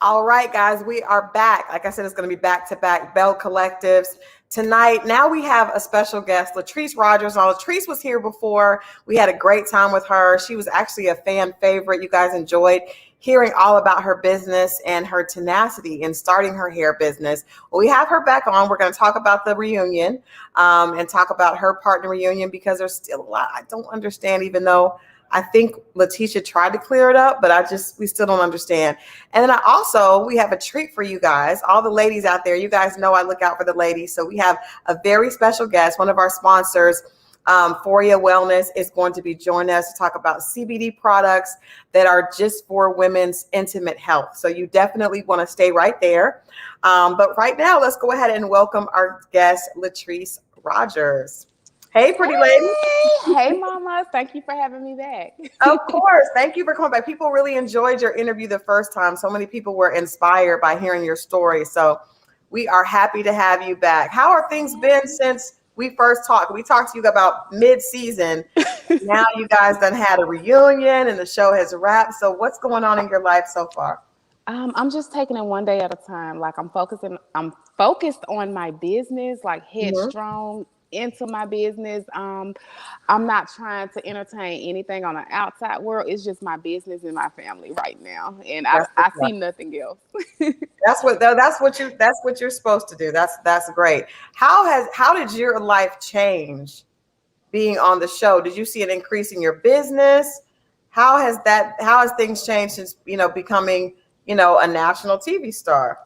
All right, guys, we are back. Like I said, it's going to be back-to-back Belle Collectives tonight. Now we have a special guest, Latrice Rogers. Now, Latrice was here before. We had a great time with her. She was actually a fan favorite. You guys enjoyed hearing all about her business and her tenacity in starting her hair business. Well, we have her back on. We're going to talk about the reunion and talk about her partner reunion because there's still a lot I don't understand, even though I think Letitia tried to clear it up, but we still don't understand. And then we have a treat for you guys, all the ladies out there. You guys know I look out for the ladies. So we have a very special guest, one of our sponsors, Foria Wellness, is going to be joining us to talk about CBD products that are just for women's intimate health. So you definitely want to stay right there. But right now, let's go ahead and welcome our guest, Latrice Rogers. Hey, pretty lady. Hey, mama. Thank you for having me back. Of course. Thank you for coming back. People really enjoyed your interview the first time. So many people were inspired by hearing your story. So we are happy to have you back. How are things been since we first talked? We talked to you about mid-season. Now you guys done had a reunion and the show has wrapped. So what's going on in your life so far? I'm just taking it one day at a time. Like I'm focused on my business, like headstrong into my business. I'm not trying to entertain anything on the outside world. It's just my business and my family right now, and I see nothing else. That's what you're supposed to do. That's great. How did your life change being on the show? Did you see an increase in your business? How has things changed since becoming a national TV star?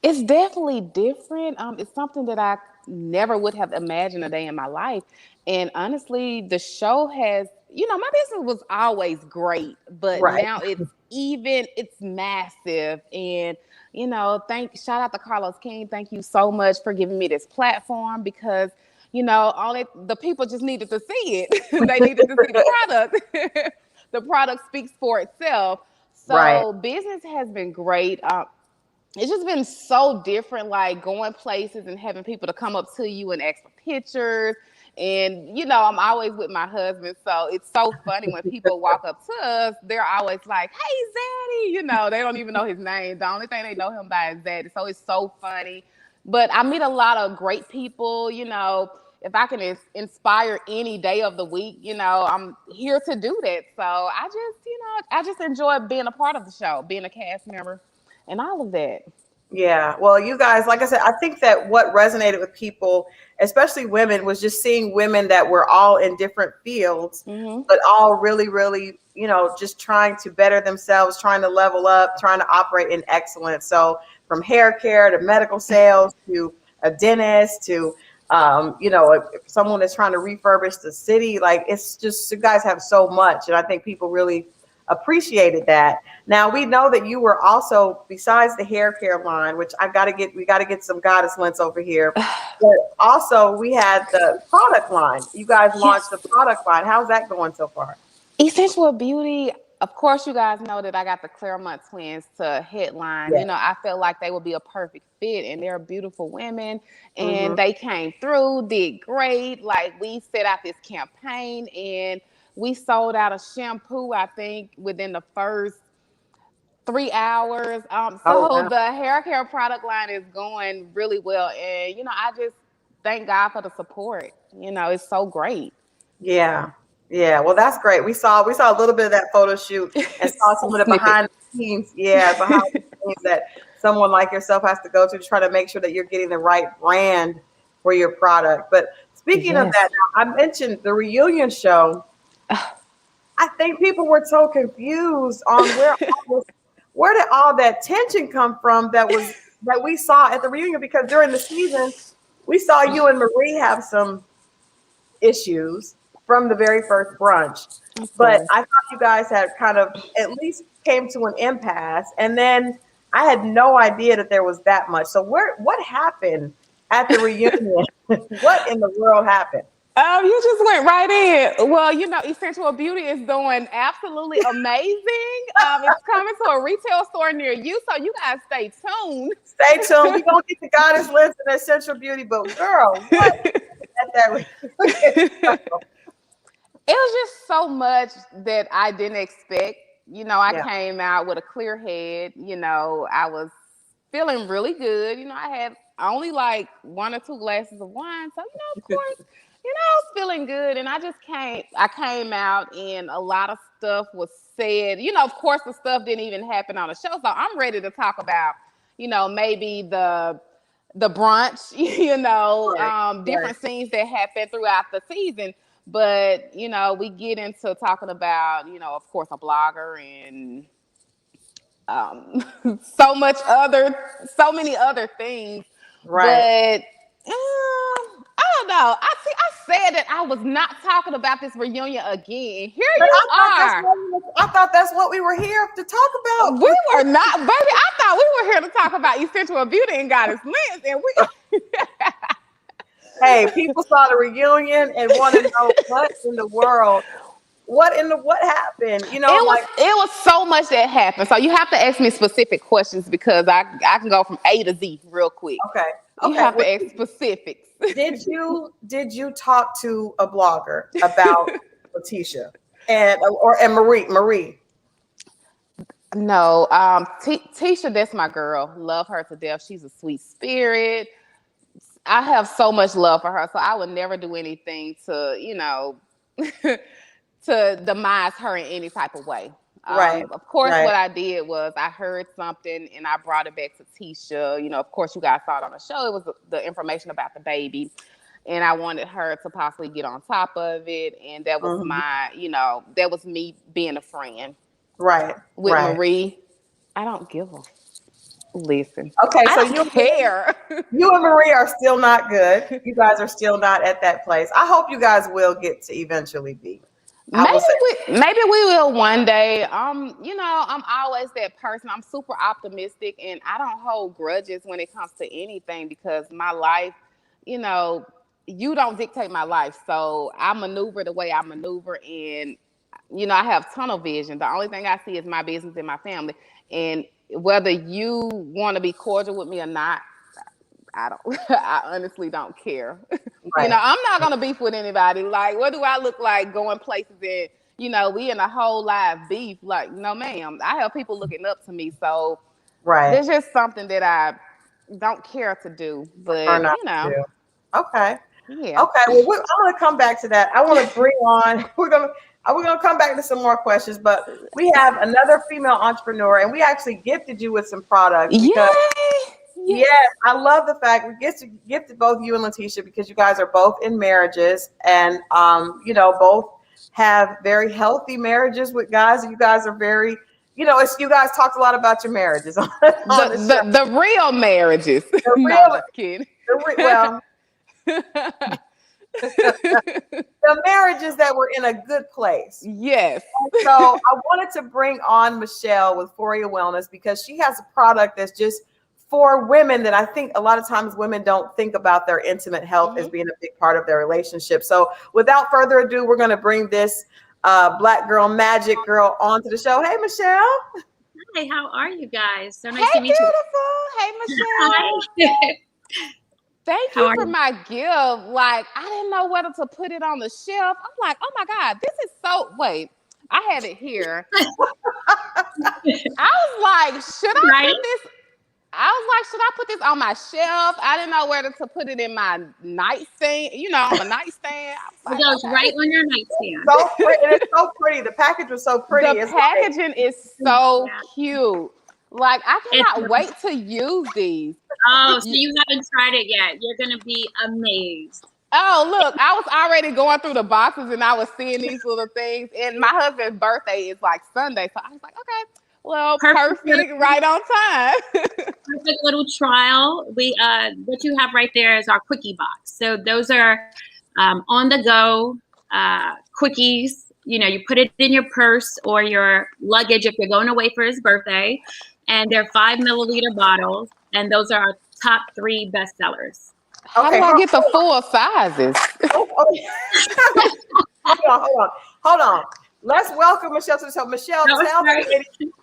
It's definitely different. It's something that I never would have imagined a day in my life. And honestly, the show has, my business was always great, but now it's massive. And, shout out to Carlos King. Thank you so much for giving me this platform because, the people just needed to see it. They needed to see the product. The product speaks for itself. So business has been great. It's just been so different, like going places and having people to come up to you and ask for pictures. And, I'm always with my husband. So it's so funny when people walk up to us, they're always like, hey, Zaddy. They don't even know his name. The only thing they know him by is Zaddy. So it's so funny. But I meet a lot of great people, if I can inspire any day of the week, I'm here to do that. So I just enjoy being a part of the show, being a cast member. And all of that. Yeah. Well, you guys, like I said, I think that what resonated with people, especially women, was just seeing women that were all in different fields, but all really, really, just trying to better themselves, trying to level up, trying to operate in excellence. So from hair care to medical sales to a dentist to, someone that's trying to refurbish the city, like it's just, you guys have so much. And I think people really appreciated that. Now we know that you were also, besides the hair care line, which we got to get some goddess lengths over here, but also we had the product line. You guys launched the product line. How's that going so far? Essential Beauty. Of course, you guys know that I got the Claremont twins to headline. Yes. I felt like they would be a perfect fit, and they're beautiful women, and they came through, did great. Like we set out this campaign, and we sold out a shampoo, I think, within the first 3 hours. The hair care product line is going really well. And, I just thank God for the support. It's so great. Yeah. Yeah. Well, that's great. We saw a little bit of that photo shoot and saw some of the behind the scenes. Yeah. Behind the scenes that someone like yourself has to go to try to make sure that you're getting the right brand for your product. But speaking of that, I mentioned the reunion show. I think people were so confused on where did all that tension come from that we saw at the reunion, because during the season we saw you and Marie have some issues from the very first brunch. But I thought you guys had kind of at least came to an impasse, and then I had no idea that there was that much. So what happened at the reunion? What in the world happened? You just went right in. Well, Essential Beauty is doing absolutely amazing. It's coming to a retail store near you, so you guys stay tuned. Stay tuned. We're going to get the goddess list and Essential Beauty, but girl, what? It was just so much that I didn't expect. I came out with a clear head. I was feeling really good. I had only like 1 or 2 glasses of wine. So, of course, I was feeling good. And I came out and a lot of stuff was said. Of course, the stuff didn't even happen on the show. So I'm ready to talk about, maybe the brunch, different scenes that happen throughout the season. But, we get into talking about, of course, a blogger and so many other things. Right. But I don't know. I said that I was not talking about this reunion again. Here But you are. I thought that's what we were here to talk about. We were not, baby. I thought we were here to talk about Essential Beauty and Goddess Lens, and we. Hey, people saw the reunion and want to know what in the world. What happened? It was so much that happened. So you have to ask me specific questions because I can go from A to Z real quick. Okay. You have to ask specifics. Did you talk to a blogger about Letitia and Marie? No, Tisha, that's my girl. Love her to death. She's a sweet spirit. I have so much love for her, so I would never do anything to, to demise her in any type of way. Right. Of course, what I did was I heard something and I brought it back to Tisha. Of course, you guys saw it on the show. It was the information about the baby. And I wanted her to possibly get on top of it. And that was that was me being a friend. Right. With Marie, I don't give a listen. Okay, so you care. You and Marie are still not good. You guys are still not at that place. I hope you guys will get to eventually be. Maybe we will one day. I'm always that person. I'm super optimistic and I don't hold grudges when it comes to anything because my life, you don't dictate my life. So I maneuver the way I maneuver and I have tunnel vision. The only thing I see is my business and my family. And whether you want to be cordial with me or not, I honestly don't care. Right. I'm not going to beef with anybody. Like, what do I look like going places and, we in a whole live beef? Like, no, ma'am. I have people looking up to me. So there's just something that I don't care to do. But, Okay. Yeah. Okay. Well, I'm going to come back to that. I want to bring on, we're going to come back to some more questions, but we have another female entrepreneur and we actually gifted you with some products. Yes, I love the fact we gifted both you and Letitia because you guys are both in marriages and, both have very healthy marriages with guys. You guys are very, you guys talked a lot about your marriages on the real marriages. The real, no, just kidding. The marriages that were in a good place. Yes. And so I wanted to bring on Michelle with Foria Wellness because she has a product that's just for women that I think a lot of times women don't think about their intimate health as being a big part of their relationship. So without further ado, we're going to bring this Black girl, magic girl onto the show. Hey, Michelle. Hi, how are you guys? So nice to meet you. Hey, Michelle. Hi. Thank you for my gift. Like, I didn't know whether to put it on the shelf. I'm like, oh my God, this is so, wait, I have it here. I was like, should I put this? I was like, should I put this on my shelf? I didn't know whether to put it in my nightstand, on my nightstand. It goes right on your nightstand. So pretty. And it's so pretty. The package was so pretty. The packaging is so cute. Like, I cannot wait to use these. Oh, so you haven't tried it yet. You're going to be amazed. Oh, look, I was already going through the boxes and I was seeing these little things. And my husband's birthday is like Sunday. So I was like, okay. Well, perfect, right on time. Perfect little trial. What you have right there is our quickie box. So those are on the go quickies. You put it in your purse or your luggage if you're going away for his birthday. And they're 5 milliliter bottles. And those are our top 3 bestsellers. How do I get the full sizes? Hold on. Let's welcome Michelle to the show. Michelle, tell me,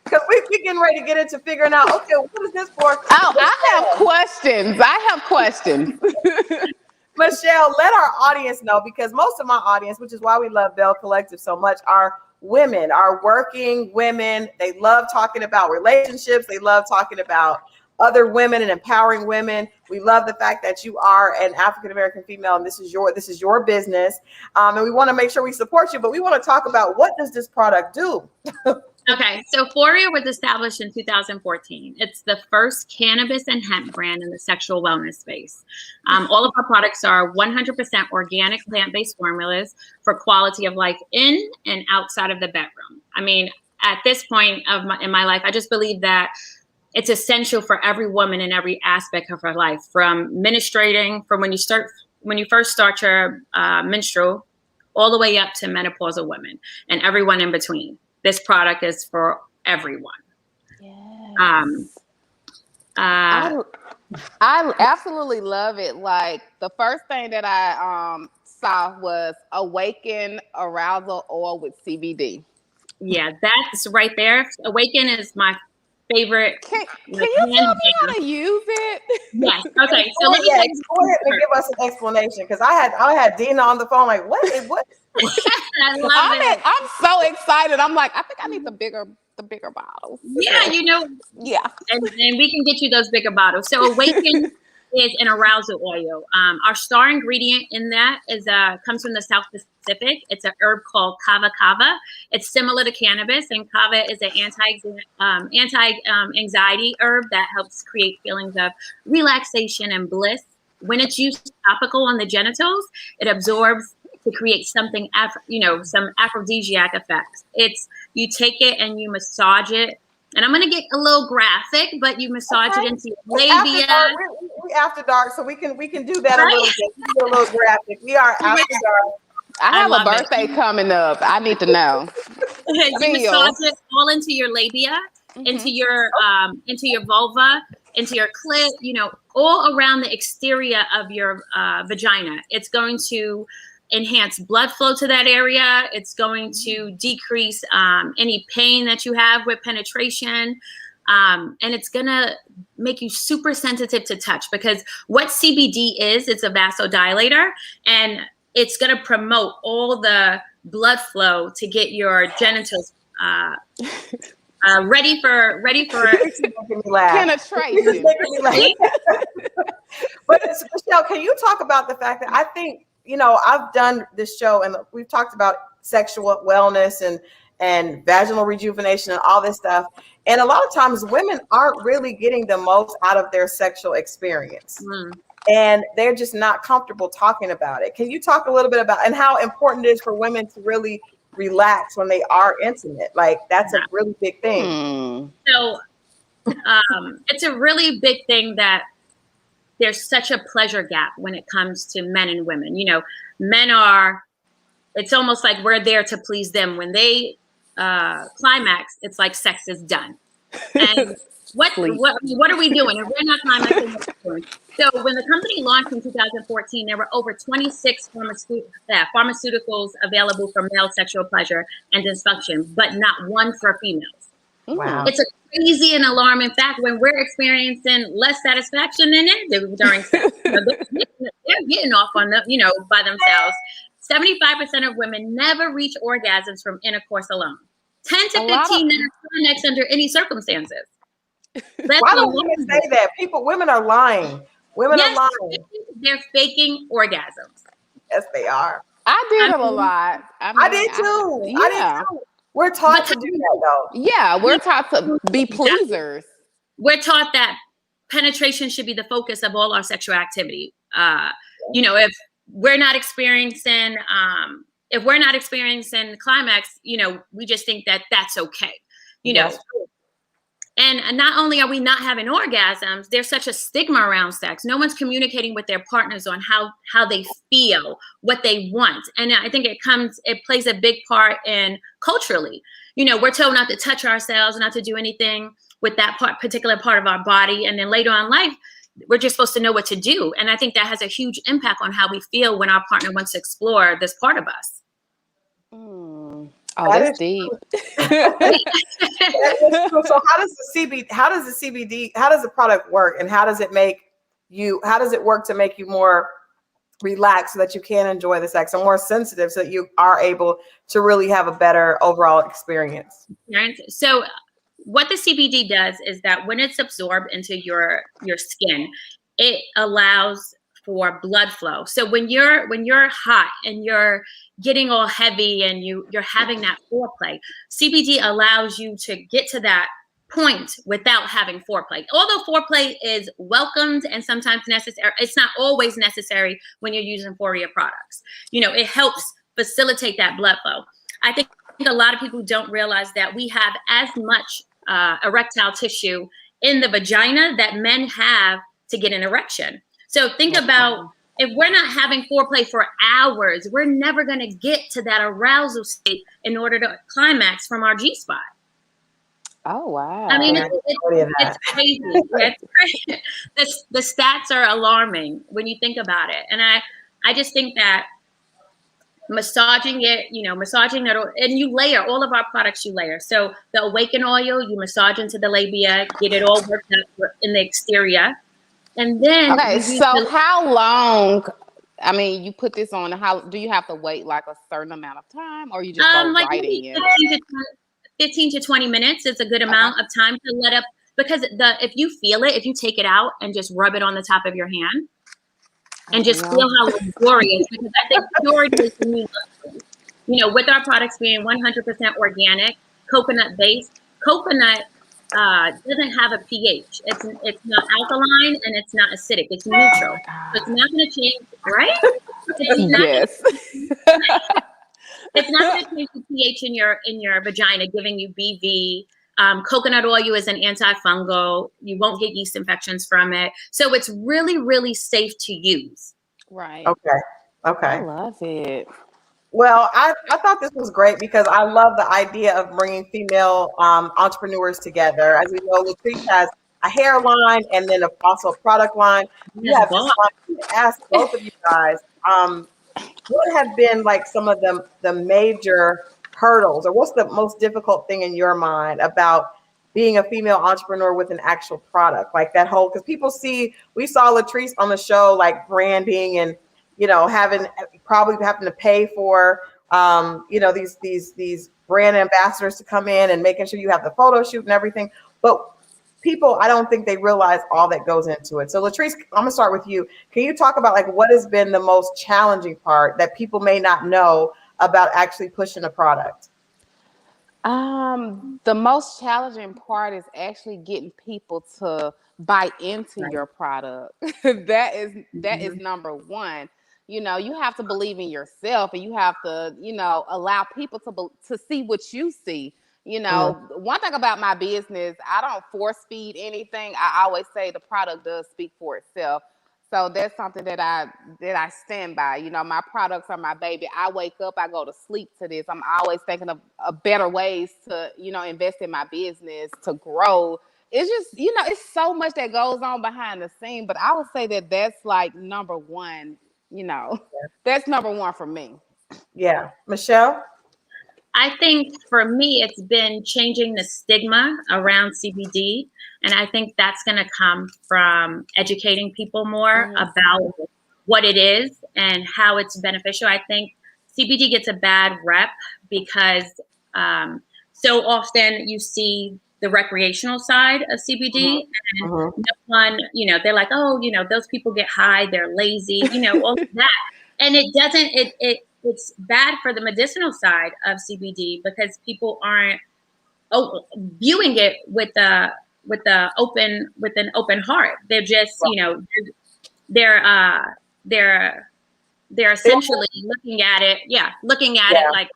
because we're getting ready to get into figuring out, okay, what is this for? Oh, I have questions. Michelle, let our audience know, because most of my audience, which is why we love Belle Collective so much, are women, our working women. They love talking about relationships. They love talking about other women and empowering women. We love the fact that you are an African-American female and this is your business. And we want to make sure we support you, but we want to talk about what does this product do? Okay, so Foria was established in 2014. It's the first cannabis and hemp brand in the sexual wellness space. All of our products are 100% organic plant-based formulas for quality of life in and outside of the bedroom. I mean, at this point in my life, I just believe that it's essential for every woman in every aspect of her life, from menstruating, from when you first start your menstrual, all the way up to menopausal women and everyone in between. This product is for everyone. Yes. I absolutely love it. Like the first thing that I saw was Awaken Arousal Oil with CBD. Yeah, that's right there. Awaken is my favorite. Can you tell me how to use it? Yes. Okay. So let me go ahead and give us an explanation, because I had Dina on the phone like, what? I love it. I'm so excited. I'm like, I think I need the bigger bottles. Yeah, Yeah. And we can get you those bigger bottles. So Awaken is an arousal oil. Our star ingredient in that is comes from the South Pacific. It's an herb called kava kava. It's similar to cannabis, and kava is an anti-anxiety herb that helps create feelings of relaxation and bliss. When it's used topical on the genitals, it absorbs to create something, some aphrodisiac effects. You take it and you massage it. And I'm going to get a little graphic, but you massage it into your labia. We after dark, so we can do that a little bit. We do a little graphic. We are after dark. I have a birthday coming up. I need to know. You massage it all into your labia, into your vulva, into your clit, all around the exterior of your vagina. It's going to enhance blood flow to that area. It's going to decrease any pain that you have with penetration. And it's going to make you super sensitive to touch, because what CBD is, it's a vasodilator, and it's going to promote all the blood flow to get your genitals ready for penetration. But Michelle, can you talk about the fact that I think, I've done this show and we've talked about sexual wellness and vaginal rejuvenation and all this stuff. And a lot of times women aren't really getting the most out of their sexual experience. And they're just not comfortable talking about it. Can you talk a little bit about and how important it is for women to really relax when they are intimate? Like that's a really big thing. So it's a really big thing that there's such a pleasure gap when it comes to men and women. It's almost like we're there to please them. When they climax, it's like sex is done. And what are we doing? If we're not climaxing, what are we doing? So when the company launched in 2014, there were over 26 pharmaceuticals available for male sexual pleasure and dysfunction, but not one for females. Wow. It's a crazy and alarming fact when we're experiencing less satisfaction than they do during sex. They're getting off on by themselves. 75% of women never reach orgasms from intercourse alone. 10 to 15 minutes climax under any circumstances. Why don't women say that? Women are lying. Women are lying. They're faking orgasms. Yes, they are. I did it a lot. I did too. I did too. We're taught to do that though. Yeah, we're taught to be pleasers. We're taught that penetration should be the focus of all our sexual activity. If we're not experiencing climax, we just think that that's okay. And not only are we not having orgasms, there's such a stigma around sex. No one's communicating with their partners on how they feel, what they want. And I think it plays a big part in culturally. We're told not to touch ourselves, not to do anything with that particular part of our body. And then later on in life, we're just supposed to know what to do. And I think that has a huge impact on how we feel when our partner wants to explore this part of us. Oh, that's deep. So how does the product work, and how does it work to make you more relaxed so that you can enjoy the sex, or more sensitive so that you are able to really have a better overall experience. So what the CBD does is that when it's absorbed into your skin, it allows for blood flow. So when you're hot and you're getting all heavy and you're having that foreplay, CBD allows you to get to that point without having foreplay. Although foreplay is welcomed and sometimes necessary, it's not always necessary when you're using Euphoria products. It helps facilitate that blood flow. I think a lot of people don't realize that we have as much erectile tissue in the vagina that men have to get an erection. So think about, if we're not having foreplay for hours, we're never going to get to that arousal state in order to climax from our G-spot. Oh, wow. I mean, it's crazy. It's crazy. The stats are alarming when you think about it. And I just think that massaging it, and you layer all of our products, you layer. So the Awaken oil, you massage into the labia, get it all worked up in the exterior. And then how long, I mean, you put this on, how do you have to wait like a certain amount of time, or you just go right in? 15 to 20 minutes is a good amount of time to let up, because if you feel it, if you take it out and just rub it on the top of your hand and just feel how luxurious, because I think purity is the new luxury. With our products being 100% organic, coconut based, coconut doesn't have a pH. It's not alkaline and it's not acidic. It's neutral. So it's not going to change, right? Yes. It's not going to change the pH in your vagina, giving you BV. Coconut oil is an antifungal. You won't get yeast infections from it. So it's really, really safe to use. Right. Okay. I love it. Well, I thought this was great because I love the idea of bringing female entrepreneurs together. As we know, Latrice has a hairline and then also a product line. You have this line. To ask both of you guys, what have been like some of the major hurdles, or what's the most difficult thing in your mind about being a female entrepreneur with an actual product, like that whole, because we saw Latrice on the show, like branding and, probably having to pay for, these brand ambassadors to come in and making sure you have the photo shoot and everything. But people, I don't think they realize all that goes into it. So Latrice, I'm gonna start with you. Can you talk about like what has been the most challenging part that people may not know about actually pushing a product? The most challenging part is actually getting people to buy into your product. That is number one. You have to believe in yourself, and you have to, allow people to see what you see. One thing about my business, I don't force feed anything. I always say the product does speak for itself. So that's something that I stand by. My products are my baby. I wake up, I go to sleep to this. I'm always thinking of better ways to, invest in my business, to grow. It's just, it's so much that goes on behind the scene. But I would say that that's like number one, that's number one for me. Yeah. Michelle? I think for me, it's been changing the stigma around CBD. And I think that's going to come from educating people more about what it is and how it's beneficial. I think CBD gets a bad rep because so often you see the recreational side of CBD, and no one, they're like, oh, those people get high, they're lazy, all of that. And it doesn't, it's bad for the medicinal side of CBD because people aren't viewing it with an open heart. They're just, they're essentially looking at it like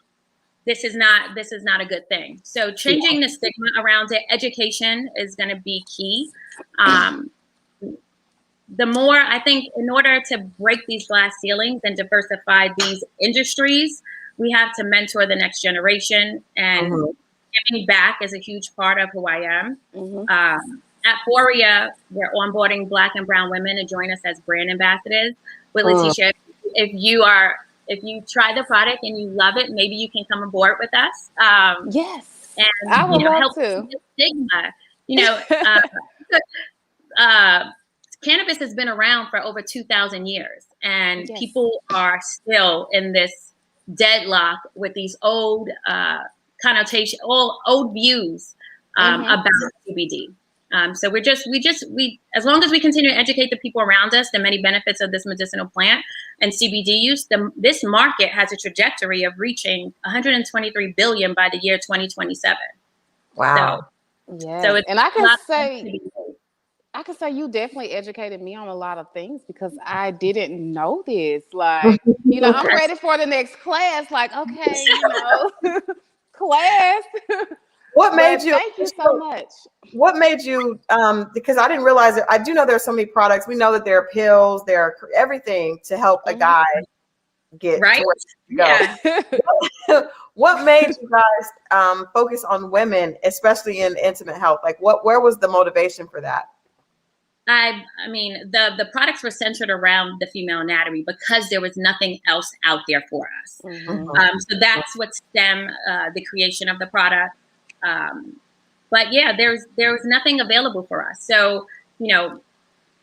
this is not a good thing. So changing the stigma around it, education is going to be key. The more, I think, in order to break these glass ceilings and diversify these industries, we have to mentor the next generation, and giving back is a huge part of who I am. At Euphoria, we're onboarding Black and Brown women to join us as brand ambassadors. With Latrice, if you try the product and you love it, maybe you can come aboard with us. Yes, and I would love help to. The stigma. Cannabis has been around for over 2,000 years, and Yes. people are still in this deadlock with these old connotation, all old views about CBD. So we as long as we continue to educate the people around us the many benefits of this medicinal plant and CBD use, this market has a trajectory of reaching 123 billion by the year 2027. Wow. Yes. So it's and I a lot can say you definitely educated me on a lot of things because I didn't know this. Like, I'm ready for the next class. Like, okay, class. What made you? Thank you so much. What made you? Because I didn't realize it. I do know there's so many products. We know that there are pills, there are everything to help a guy get right. to where to go. What made you guys focus on women, especially in intimate health? Like, where was the motivation for that? I mean, the products were centered around the female anatomy because there was nothing else out there for us. So that's what stemmed the creation of the product. But yeah, there was nothing available for us. So,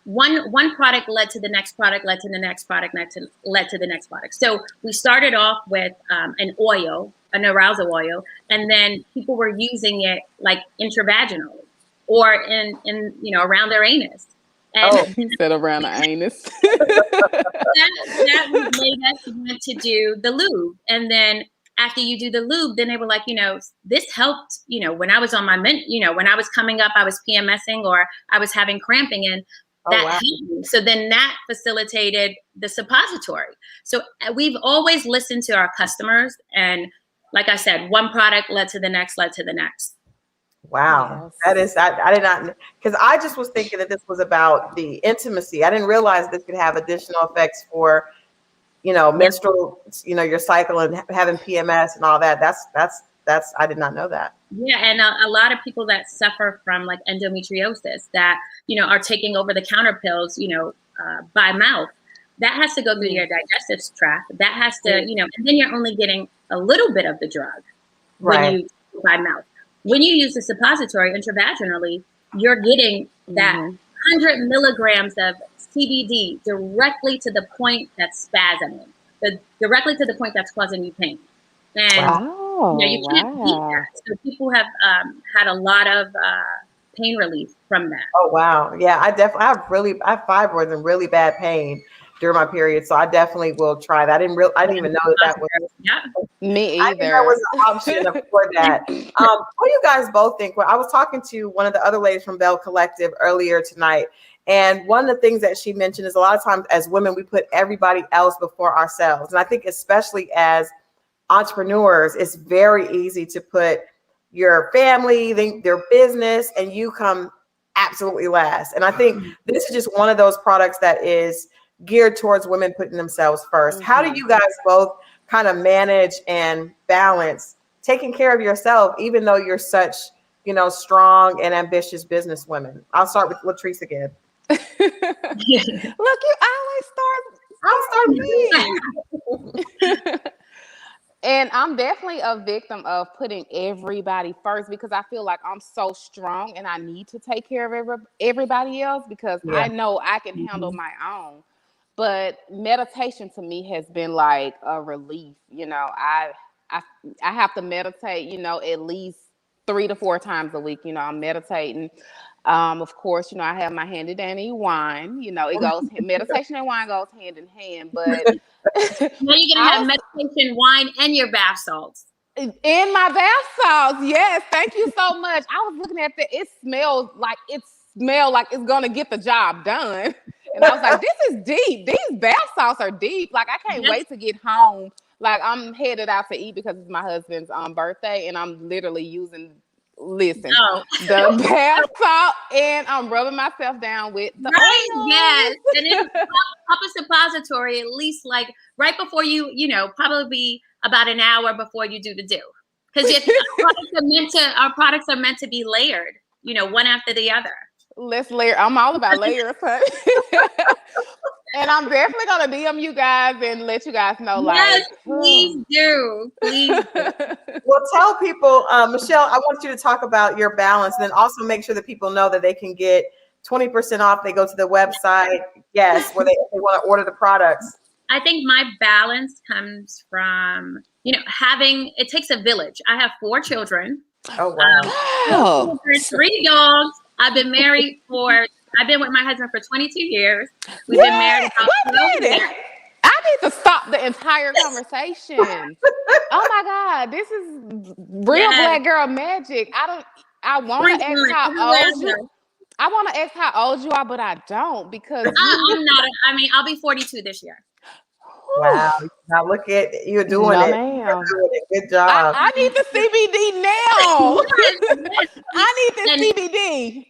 one product led to the next product, led to the next product, led to the next product. So we started off with an oil, an arousal oil, and then people were using it like intravaginally or in around their anus. And he said around the anus. that made us want to do the lube. And then after you do the lube, then they were like, this helped, when I was on my when I was coming up, I was PMSing or I was having cramping and that helped me. So then that facilitated the suppository. So we've always listened to our customers. And like I said, one product led to the next, led to the next. Wow. Yes. I did not, because I just was thinking that this was about the intimacy. I didn't realize this could have additional effects for, menstrual, your cycle and having PMS and all that. That's, I did not know that. Yeah. And a lot of people that suffer from like endometriosis that, are taking over the counter pills, by mouth, that has to go through your digestive tract. That has to, and then you're only getting a little bit of the drug when you by mouth. When you use the suppository intravaginally, you're getting that 100 milligrams of CBD directly to the point that's spasming, directly to the point that's causing you pain. And you can't beat that. So people have had a lot of pain relief from that. Oh, wow. Yeah, I have fibroids and really bad pain during my period. So I definitely will try that. I didn't even know that was. Yeah. Me either. I think that was an option for that. What do you guys both think? Well, I was talking to one of the other ladies from Belle Collective earlier tonight, and one of the things that she mentioned is a lot of times as women, we put everybody else before ourselves. And I think especially as entrepreneurs, it's very easy to put your family, their business, and you come absolutely last. And I think this is just one of those products that is geared towards women putting themselves first. How do you guys both kind of manage and balance taking care of yourself, even though you're such, strong and ambitious business women? I'll start with Latrice again. Look, you always I'll start me. And I'm definitely a victim of putting everybody first because I feel like I'm so strong and I need to take care of everybody else because I know I can handle my own. But meditation to me has been like a relief. I have to meditate, at least 3 to 4 times a week. I'm meditating. Of course, I have my handy dandy wine. It goes meditation and wine goes hand in hand. But now you're gonna have meditation, wine, and your bath salts. In my bath salts, yes. Thank you so much. I was looking at that. It smells like it's gonna get the job done. And I was like, this is deep. These bath salts are deep. Like, I can't wait to get home. Like, I'm headed out to eat because it's my husband's birthday, and I'm literally using the bath salt, and I'm rubbing myself down with the oil. Yes, and it's up a suppository at least like right before you, probably be about an hour before you do the do. Because our products are meant to be layered, one after the other. Let's layer. I'm all about layers, honey. And I'm definitely gonna DM you guys and let you guys know. Yes, please do. Please do. Well, tell people, Michelle, I want you to talk about your balance, and then also make sure that people know that they can get 20% off. They go to the website. Yes, where they want to order the products. I think my balance comes from, it takes a village. I have 4 children. Oh, wow. 3 dogs. I've been with my husband for 22 years. We've been married about 12 years. I need to stop the entire conversation. Oh my God, this is real Black girl magic. I want to ask how old you. I want to ask how old you are, but I don't because I'm not. I'll be 42 this year. Wow. Now look at you doing it. Ma'am. You're doing it. Good job. I need the CBD now. I need the CBD.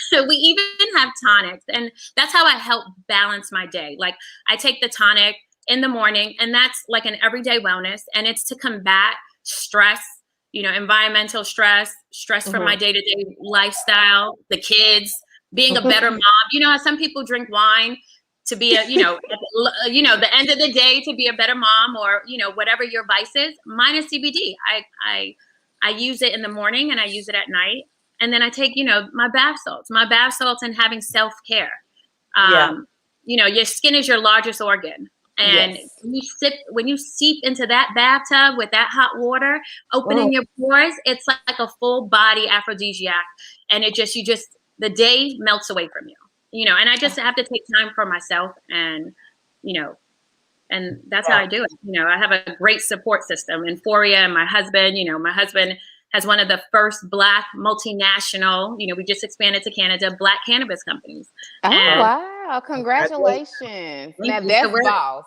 So we even have tonics, and that's how I help balance my day. Like I take the tonic in the morning, and that's like an everyday wellness, and it's to combat stress, environmental stress from my day-to-day lifestyle, the kids, being a better mom. How some people drink wine to be the end of the day to be a better mom, or whatever your vice is. Mine is CBD. I use it in the morning and I use it at night, and then I take my bath salts and having self-care. Your skin is your largest organ, and when you seep into that bathtub with that hot water, opening your pores, it's like a full body aphrodisiac, and the day melts away from you. And I just have to take time for myself, and that's how I do it. I have a great support system. Euphoria and my husband, my husband has one of the first Black multinational, we just expanded to Canada, Black cannabis companies. Oh, wow. Congratulations. Now that's boss.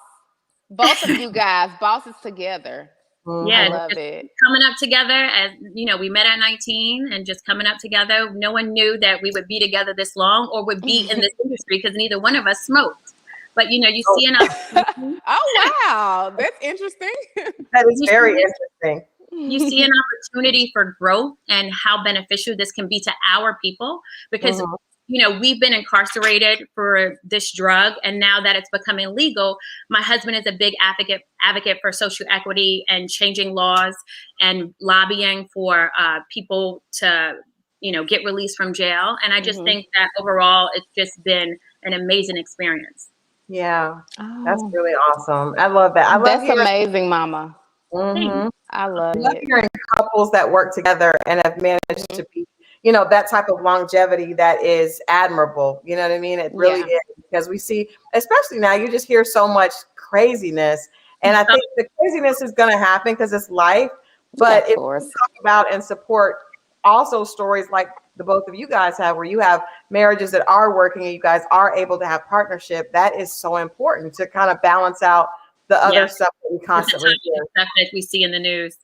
Both of you guys, bosses together. Yeah, I love it. Coming up together as we met at 19 and just coming up together. No one knew that we would be together this long or would be in this industry because neither one of us smoked. But you see an opportunity. Oh wow, that's interesting. That is very interesting. You see an opportunity for growth and how beneficial this can be to our people because we've been incarcerated for this drug, and now that it's becoming legal, my husband is a big advocate for social equity and changing laws and lobbying for people to get released from jail. And I just think that overall it's just been an amazing experience. Yeah, that's really awesome. I love that. That's amazing, Mama. I love it. Hearing couples that work together and have managed to be that type of longevity that is admirable. You know what I mean? It really is, because we see, especially now, you just hear so much craziness. And I think the craziness is going to happen because it's life. But if we talk about and support also stories like the both of you guys have, where you have marriages that are working and you guys are able to have partnership, that is so important to kind of balance out the other stuff that we constantly hear. Stuff that we see in the news.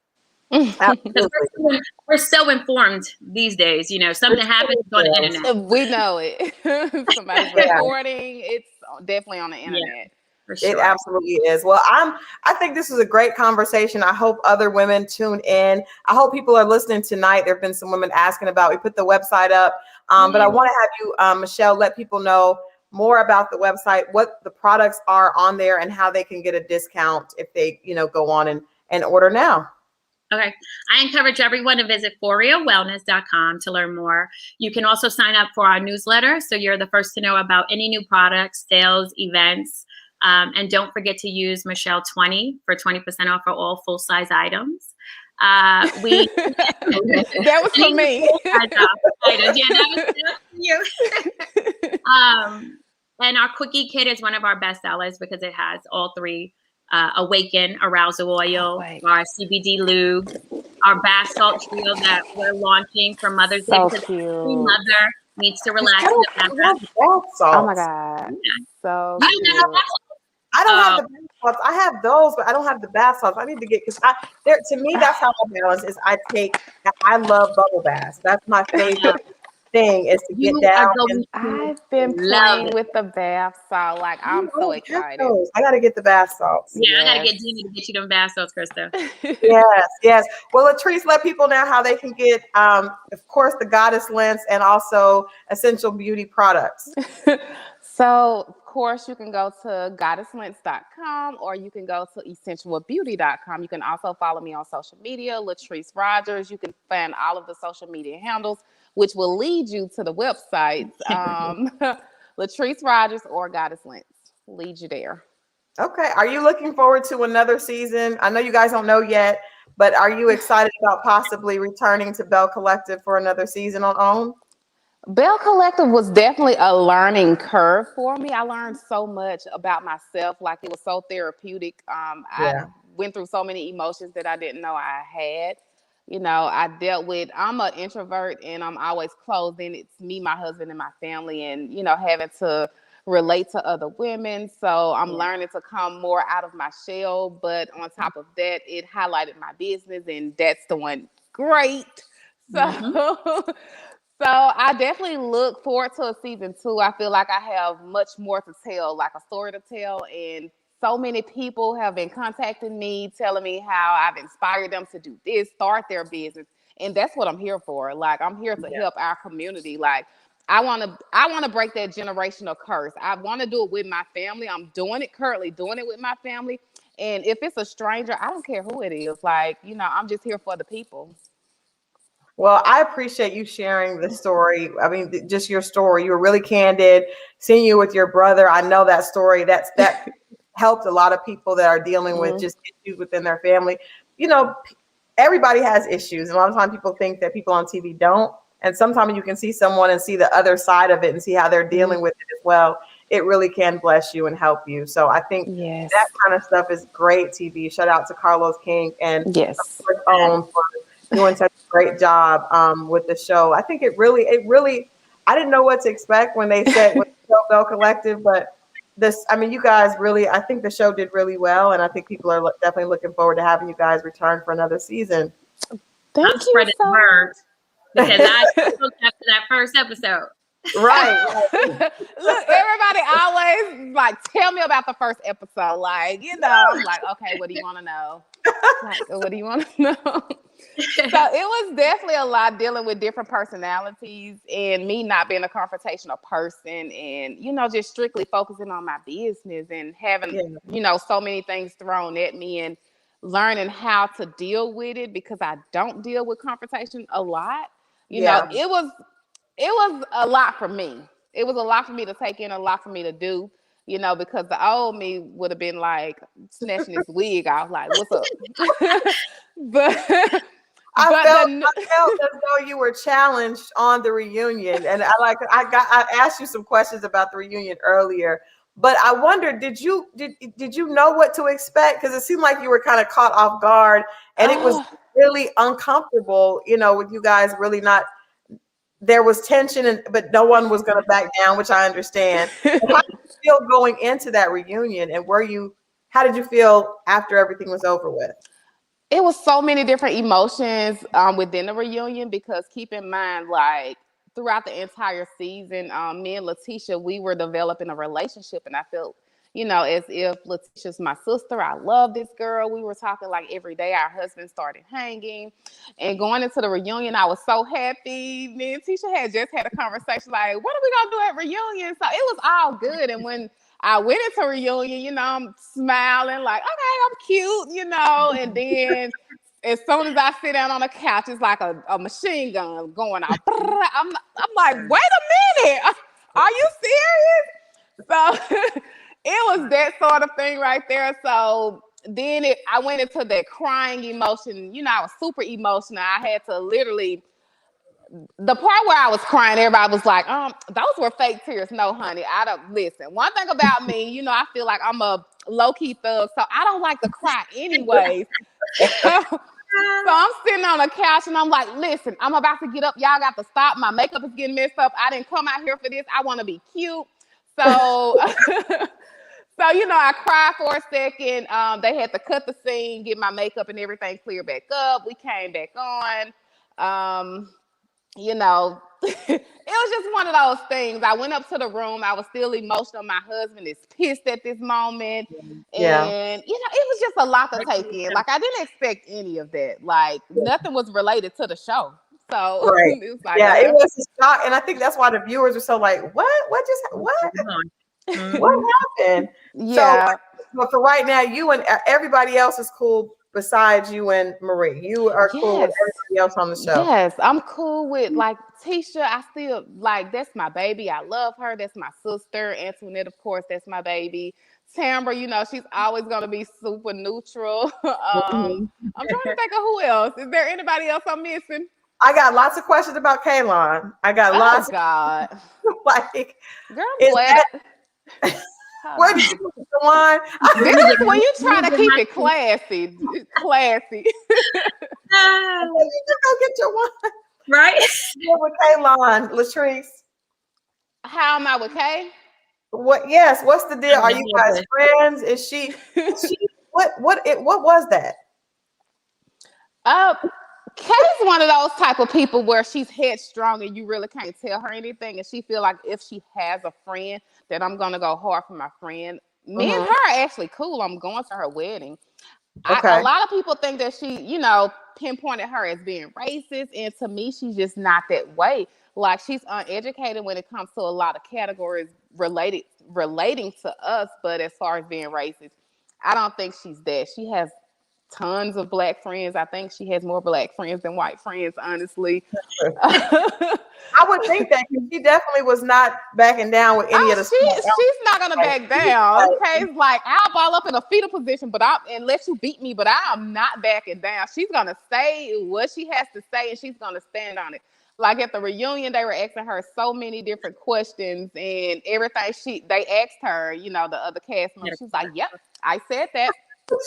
We're so informed these days. Something happens on the internet. We know it. Somebody's recording. It's definitely on the internet. For sure. It absolutely is. Well, I think this is a great conversation. I hope other women tune in. I hope people are listening tonight. There have been some women asking about. We put the website up, but I want to have you, Michelle, let people know more about the website, what the products are on there, and how they can get a discount if they, go on and order now. Okay. I encourage everyone to visit ForiaWellness.com to learn more. You can also sign up for our newsletter, so you're the first to know about any new products, sales, events. And don't forget to use Michelle 20 for 20% off for all full-size items. That was for me. That was you. And our quickie kit is one of our best sellers because it has all 3. Awaken arousal oil, our CBD lube, our bath salt trio that we're launching for Mother's Day. Because every mother needs to relax. Oh my God. So I don't have the bath salts. I have those, but I don't have the bath salts. I need to get, because to me, that's how I balance is I love bubble baths. That's my favorite thing, is to get down. I've been playing with the bath salt. Like, I'm so excited. I got to get the bath salts. Yeah, I got to get Jeannie to get you them bath salts, Krista. Yes. Well, Latrice, let people know how they can get, of course, the Goddess Lens and also essential beauty products. So, of course, you can go to goddesslens.com or you can go to essentialbeauty.com. You can also follow me on social media, Latrice Rogers. You can find all of the social media handles which will lead you to the websites, Latrice Rogers or Goddess Lens. Lead you there. Okay. Are you looking forward to another season? I know you guys don't know yet, but are you excited about possibly returning to Belle Collective for another season on OWN? Belle Collective was definitely a learning curve for me. I learned so much about myself. Like, it was so therapeutic. I Yeah. went through so many emotions that I didn't know I had. I dealt with, I'm an introvert and I'm always closed in. It's me, my husband, and my family, and, having to relate to other women. So I'm learning to come more out of my shell. But on top of that, it highlighted my business, and that's doing great. Mhm. So So I definitely look forward to a season 2. I feel like I have much more to tell, like a story to tell. And so many people have been contacting me, telling me how I've inspired them to do this, start their business. And that's what I'm here for. Like, I'm here to help our community. Like, I want to break that generational curse. I want to do it with my family. I'm doing it currently, doing it with my family. And if it's a stranger, I don't care who it is. Like, I'm just here for the people. Well, I appreciate you sharing the story. I mean, just your story. You were really candid. Seeing you with your brother, I know that story. That helped a lot of people that are dealing with just issues within their family. Everybody has issues, and a lot of times people think that people on TV don't. And sometimes you can see someone and see the other side of it and see how they're dealing with it as well. It really can bless you and help you. So I think Yes. that kind of stuff is great TV. Shout out to Carlos King and Yes. OWN for doing such a great job with the show. I think it really, I didn't know what to expect when they said with the Belle Collective, but you guys really, I think the show did really well, and I think people are definitely looking forward to having you guys return for another season. Thank I'm you spreading so word much. because I looked after that first episode. Right. Look, everybody always tell me about the first episode. I'm like, okay, what do you want to know? What do you want to know? So it was definitely a lot dealing with different personalities and me not being a confrontational person, and just strictly focusing on my business and having so many things thrown at me, and learning how to deal with it because I don't deal with confrontation a lot. It was a lot for me. It was a lot for me to take in, a lot for me to do, because the old me would have been like snatching this wig off, like, what's up? but I but felt as though you were challenged on the reunion, and I asked you some questions about the reunion earlier, but I wondered, did you know what to expect? Because it seemed like you were kind of caught off guard, and it was really uncomfortable, with you guys really not. There was tension, but no one was going to back down, which I understand. But how did you feel going into that reunion, and how did you feel after everything was over with? it was so many different emotions within the reunion, because keep in mind, throughout the entire season, me and Letitia, we were developing a relationship, and I felt, as if Letitia's my sister. I love this girl. We were talking every day. Our husbands started hanging, and going into the reunion, I was so happy. Me and Tisha had just had a conversation what are we gonna do at reunion? So it was all good, and when I went into reunion, I'm smiling okay, I'm cute, and then as soon as I sit down on the couch, it's like a machine gun going off. I'm like, wait a minute, are you serious? So it was that sort of thing right there. So then I went into that crying emotion. I was super emotional. I had to literally, the part where I was crying, everybody was like, those were fake tears. No, honey, I don't. Listen, one thing about me, I feel like I'm a low-key thug, so I don't like to cry anyways. So I'm sitting on a couch and I'm like, listen, I'm about to get up. Y'all got to stop. My makeup is getting messed up. I didn't come out here for this. I want to be cute. So, I cried for a second. They had to cut the scene, get my makeup and everything cleared back up. We came back on. It was just one of those things. I went up to the room. I was still emotional. My husband is pissed at this moment. Yeah. And, it was just a lot to take in. I didn't expect any of that. Nothing was related to the show. So Right. it was it was a shock. And I think that's why the viewers were so like, what happened? Yeah. So, but for right now, you and everybody else is cool besides you and Marie. You are cool with everybody else on the show. Yes, I'm cool with Tisha, I still like, that's my baby. I love her. That's my sister. Antoinette, of course, that's my baby. Tambra, you know, she's always going to be super neutral. I'm trying to think of who else. Is there anybody else I'm missing? I got lots of questions about Kaylon. I got lots. Oh, God. Like, girl, I'm glad. Where did you put the wine? This is when you try to keep it classy. Classy. You just go get your wine. Right? With Kaylon, Latrice. How am I with Kay? What? Yes. What's the deal? Are you guys friends? Is she? What was that? Kay's one of those type of people where she's headstrong and you really can't tell her anything, and she feel like if she has a friend that I'm gonna go hard for my friend. Me and her are actually cool. I'm going to her wedding. Okay. A lot of people think that she, you know, pinpointed her as being racist, and to me, she's just not that way. Like, she's uneducated when it comes to a lot of categories relating to us, but as far as being racist, I don't think she's that. She has tons of black friends. I think she has more black friends than white friends, honestly. I would think that she definitely was not backing down with any of the. She's not gonna back down. Okay, it's like, I'll ball up in a fetal position, and let you beat me, but I'm not backing down. She's gonna say what she has to say, and she's gonna stand on it. Like at the reunion, they were asking her so many different questions, and everything they asked her, you know, the other cast members, she's like, "Yep, I said that."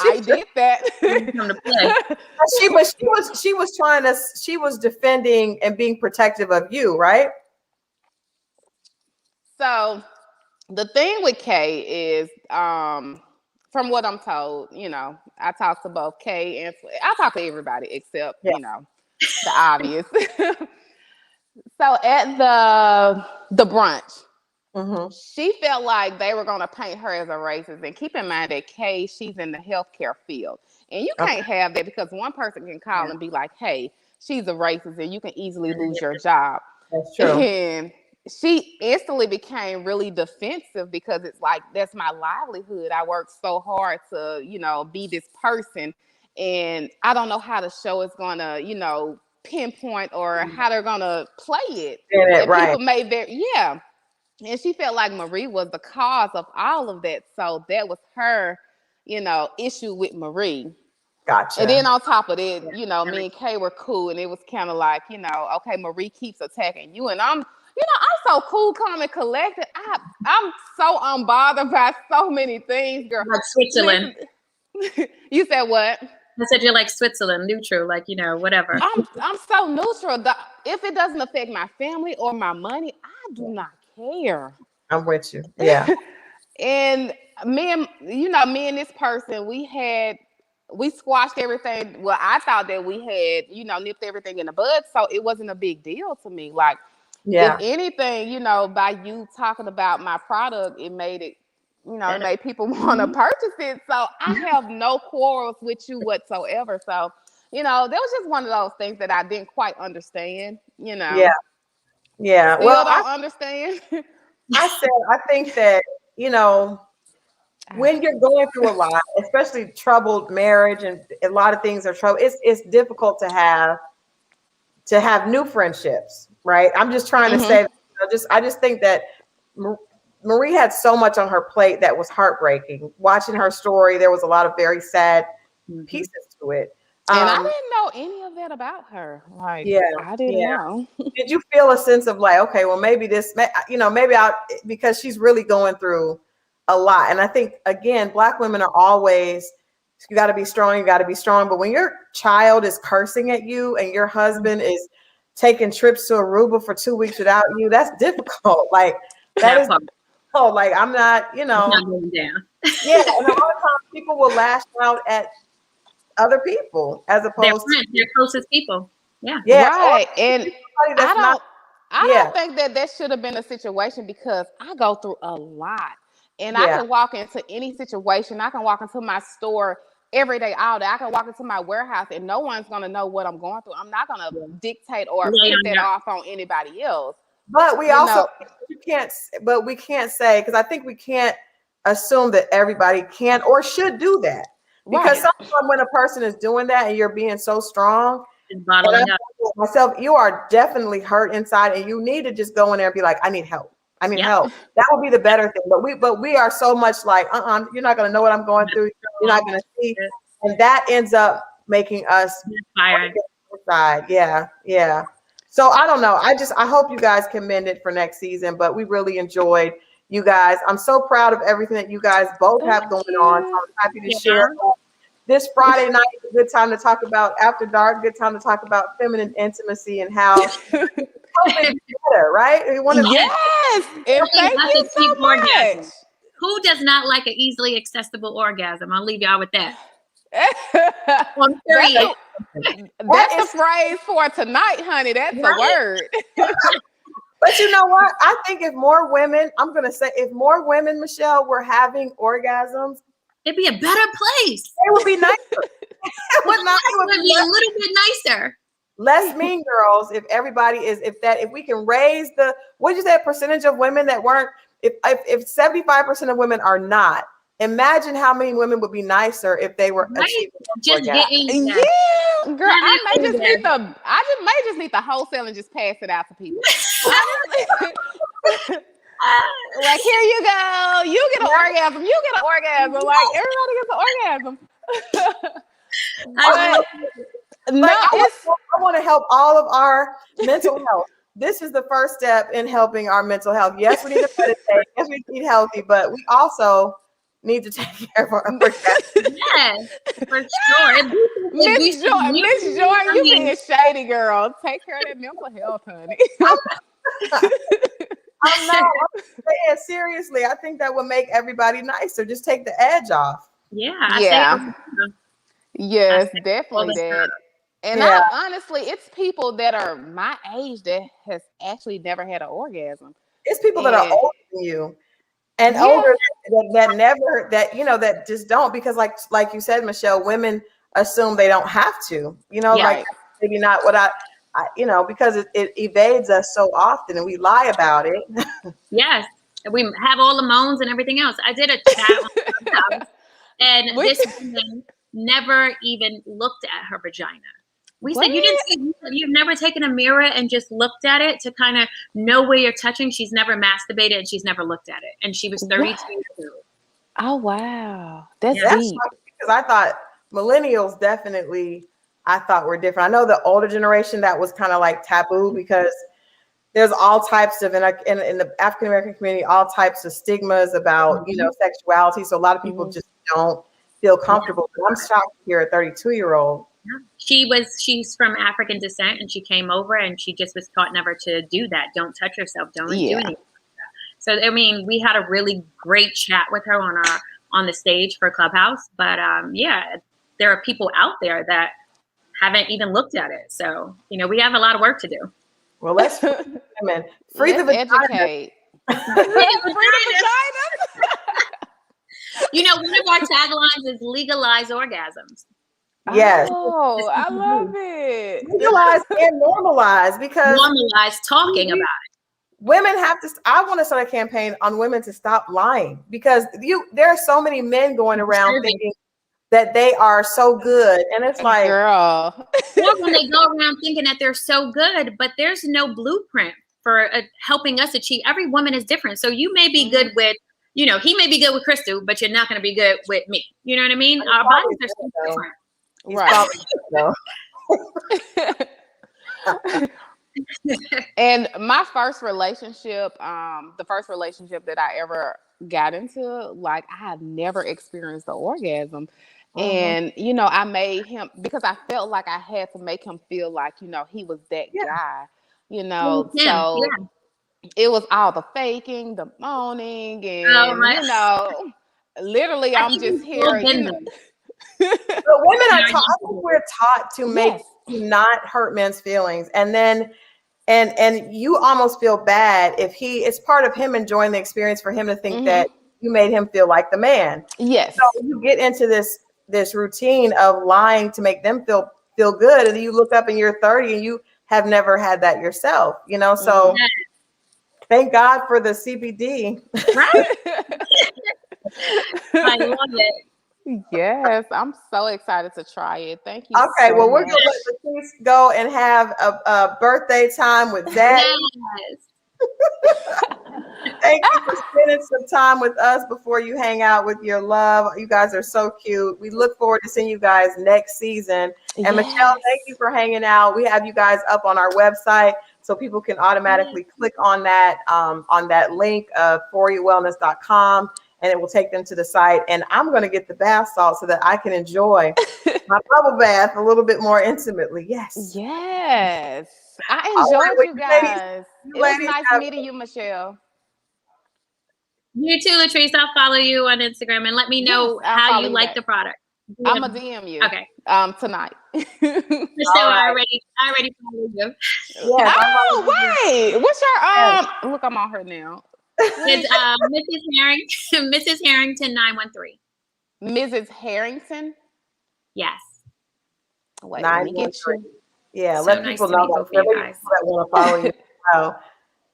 I did that. She was defending and being protective of you, right? So the thing with Kay is, from what I'm told, you know, I talked to both Kay and I talked to everybody except, you know, the obvious. So at the brunch, she felt like they were going to paint her as a racist. And keep in mind that Kay, she's in the healthcare field. And you can't have that, because one person can call and be like, hey, she's a racist, and you can easily lose your job. That's true. And she instantly became really defensive, because it's like, that's my livelihood. I worked so hard to, you know, be this person. And I don't know how the show is going to, you know, pinpoint or how they're going to play it. And right. People made and she felt like Marie was the cause of all of that. So that was her, you know, issue with Marie. Gotcha. And then on top of it, you know, me and Kay were cool, and it was kind of like, you know, okay, Marie keeps attacking you, and I'm so cool, calm, and collected. I'm so unbothered by so many things, girl. Like Switzerland. You said what? I said you're like Switzerland, neutral, like, you know, whatever. I'm so neutral. If it doesn't affect my family or my money, I do not care. I'm with you. Yeah. And me and this person, we squashed everything. Well, I thought that we had, you know, nipped everything in the bud, so it wasn't a big deal to me. Like, if anything, you know, by you talking about my product, it made it, you know, it made people want to purchase it. So I have no quarrels with you whatsoever. So, you know, that was just one of those things that I didn't quite understand, you know. Yeah. Still well, don't understand. I think that, you know, when you're going through a lot, especially troubled marriage and a lot of things are trouble, it's difficult to have new friendships, right? I'm just trying to say, I just think that Marie had so much on her plate that was heartbreaking. Watching her story, there was a lot of very sad pieces to it. And I didn't know any of that about her. Like, I didn't know. Did you feel a sense of like, okay, well, maybe this, you know, maybe because she's really going through a lot. And I think, again, Black women are always, you got to be strong, you got to be strong. But when your child is cursing at you and your husband is taking trips to Aruba for 2 weeks without you, that's difficult. Like, that is difficult. Like, I'm not, you know. Not going down. And a lot of times people will lash out at other people as opposed to their closest people. Right. And I don't think that should have been a situation, because I go through a lot. And I can walk into any situation. I can walk into my store every day, all day. I can walk into my warehouse and no one's going to know what I'm going through. I'm not going to dictate or put that off on anybody else. But we we can't say, because I think we can't assume that everybody can or should do that. Because sometimes when a person is doing that and you're being so strong, It's bottling up. Myself, you are definitely hurt inside, and you need to just go in there and be like, I need help. I need help. That would be the better thing. But we are so much like, you're not gonna know what I'm going through. You're not gonna see, and that ends up making us inside. Yeah. So I don't know. I hope you guys can mend it for next season. But we really enjoyed you guys. I'm so proud of everything that you guys both have going on. So I'm happy to share. This Friday night is a good time to talk about After Dark. Good time to talk about feminine intimacy and how better, right? We want to yes. And thank you so much. Who does not like an easily accessible orgasm? I'll leave y'all with that. That's the phrase for tonight, honey. That's the word. But you know what? I think if more women, Michelle, were having orgasms, it'd be a better place. It would be nicer. It would be a little bit nicer. Less mean girls. If everybody is, if we can raise the, what did you say, percentage of women that weren't, if 75% of women are not, imagine how many women would be nicer if they were achieving just getting girl. I may just need to wholesale and just pass it out to people. Like, here you go. You get an orgasm. You get an orgasm. Like, everybody gets an orgasm. I want to help all of our mental health. This is the first step in helping our mental health. Yes, we need to meditate. Yes, we need healthy, but we also need to take care of our orgasm. Yes, for sure. Miss Joy, you being shady, girl. Take care of that mental health, honey. I'm saying seriously. I think that would make everybody nicer. Just take the edge off. Yeah. Yes, definitely that. And honestly, it's people that are my age that has actually never had an orgasm. It's people that are older than you and older that just don't, because like you said, Michelle, women assume they don't have to, like maybe not what I because it evades us so often and we lie about it. Yes. We have all the moans and everything else. I did a chat on the house, and this woman never even looked at her vagina. We said, you've never taken a mirror and just looked at it to kind of know where you're touching. She's never masturbated and she's never looked at it. And she was 32 years old. Oh, wow. That's deep. Because I thought millennials definitely, were different. I know the older generation, that was kind of like taboo because there's all types of, in the African-American community, all types of stigmas about, sexuality. So a lot of people just don't feel comfortable. But I'm shocked to hear a 32-year-old. She's from African descent, and she came over and she just was taught never to do that. Don't touch yourself. Don't do anything like that. So, I mean, we had a really great chat with her on the stage for Clubhouse. But there are people out there that haven't even looked at it. So, we have a lot of work to do. Well, let's free the vagina. Educate. Free the vagina. One of our taglines is legalize orgasms. Yes. Oh, I love it. Legalize and normalize, because normalize talking about it. Women have to. I want to start a campaign on women to stop lying, because there are so many men going around thinking that they are so good, and it's like, girl. Or when they go around thinking that they're so good, but there's no blueprint for helping us achieve. Every woman is different, so you may be good with. He may be good with Christal, but you're not going to be good with me. You know what I mean? Our bodies are so different. Right. And my first relationship, the first relationship that I ever got into, like, I had never experienced the orgasm. And, I made him, because I felt like I had to make him feel like, he was that guy, so it was all the faking, the moaning, and, literally I'm just here. But women are taught. I think we're taught to not hurt men's feelings, and then and you almost feel bad if it's part of him enjoying the experience for him to think that you made him feel like the man. Yes. So you get into this routine of lying to make them feel good, and then you look up and you're 30 and you have never had that yourself. So thank God for the CBD. Right. I love it. Yes, I'm so excited to try it. Thank you Okay, so well, we're gonna much. let Latrice go and have a birthday time with Zaddy. Yes. Thank you for spending some time with us before you hang out with your love. You guys are so cute. We look forward to seeing you guys next season. And Michelle, thank you Yes. for hanging out. We have you guys up on our website so people can automatically click on that link of foryouwellness.com, and it will take them to the site. And I'm going to get the bath salt so that I can enjoy my bubble bath a little bit more intimately. Yes. Yes. I All right, enjoyed well, you guys. you It was ladies nice have meeting you, Michelle. You too, Latrice. I'll follow you on Instagram and let me know Yes, I'll how follow you you like back. the product. I'm gonna DM you. Okay. Tonight. So all I right. already follow you. Yes, I'm Oh, wait. What's yes. your Look, I'm on her now. It's Mrs. Harrington, Mrs. Harrington 913. Mrs. Harrington. Yes. Wait, let me get 913. you. Yeah, So let nice people to know meet that. both of There you may be guys. people that want to follow you as well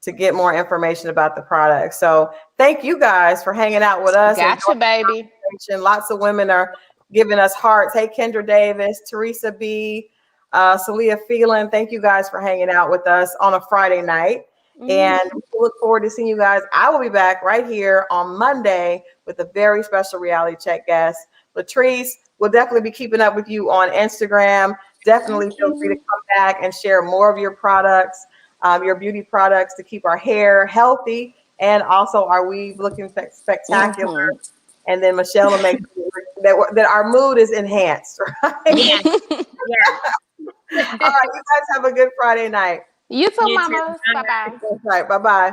to get more information about the product. So thank you guys for hanging out with us. And Gotcha, baby. lots of women are giving us hearts. Hey, Kendra Davis, Teresa B, Celia Phelan. Thank you guys for hanging out with us on a Friday night. And we look forward to seeing you guys. I will be back right here on Monday with a very special reality check guest. Latrice, we'll definitely be keeping up with you on Instagram. Definitely Thank feel free to you. come back and share more of your products, your beauty products to keep our hair healthy and also our weave looking spectacular. And then Michelle will make sure that our mood is enhanced, right? Yes. Yes. All right, you guys have a good Friday night. You too, You too. mama. Bye bye. That's right. Bye-bye.